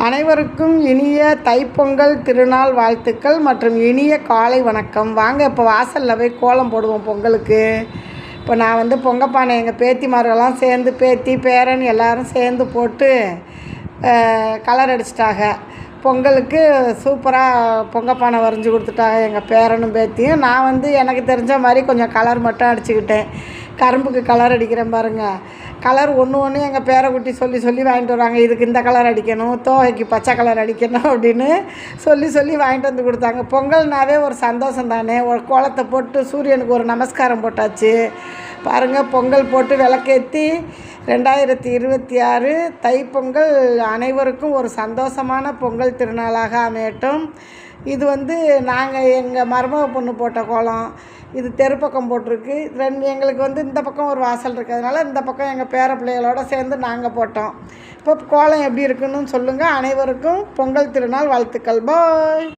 அனைவருக்கும் இனிய தைப்பொங்கல் திருநாள் வாழ்த்துக்கள் மற்றும் இனிய காலை வணக்கம். வாங்க இப்போ வாசலில் போய் கோலம் போடுவோம் பொங்கலுக்கு. இப்போ நான் பொங்கப்பானை எங்கள் பேத்திமார்களெலாம் சேர்ந்து பேத்தி பேரன் எல்லோரும் சேர்ந்து போட்டு கலர் அடிச்சிட்டாங்க. பொங்கலுக்கு சூப்பராக பொங்கப்பானை வரைஞ்சி கொடுத்துட்டாங்க எங்கள் பேரனும் பேத்தியும். நான் எனக்கு தெரிஞ்ச மாதிரி கொஞ்சம் கலர் மட்டும் அடிச்சுக்கிட்டேன். கரும்புக்கு கலர் அடிக்கிறேன் பாருங்கள். கலர் ஒன்று எங்கள் பேரக்குட்டி சொல்லி வாங்கிட்டு வருவாங்க. இதுக்கு இந்த கலர் அடிக்கணும், தோகைக்கு பச்சை கலர் அடிக்கணும் அப்படின்னு சொல்லி வாங்கிட்டு வந்து கொடுத்தாங்க. பொங்கல்னாவே ஒரு சந்தோஷம் தானே. ஒரு கோலத்தை போட்டு சூரியனுக்கு ஒரு நமஸ்காரம் போட்டாச்சு பாருங்கள். பொங்கல் போட்டு விளக்கேற்றி 2026 தைப்பொங்கல் அனைவருக்கும் ஒரு சந்தோஷமான பொங்கல் திருநாளாக அமையட்டும். இது நாங்கள் எங்கள் மருமக பொண்ணு போட்ட கோலம். இது தெரு பக்கம் போட்டிருக்கு. எங்களுக்கு இந்த பக்கம் ஒரு வாசல் இருக்கிறதுனால இந்த பக்கம் எங்கள் பேர பிள்ளைகளோடு சேர்ந்து நாங்கள் போட்டோம். இப்போ கோலம் எப்படி இருக்குன்னு சொல்லுங்கள். அனைவருக்கும் பொங்கல் திருநாள் வாழ்த்துக்கள். பாய்.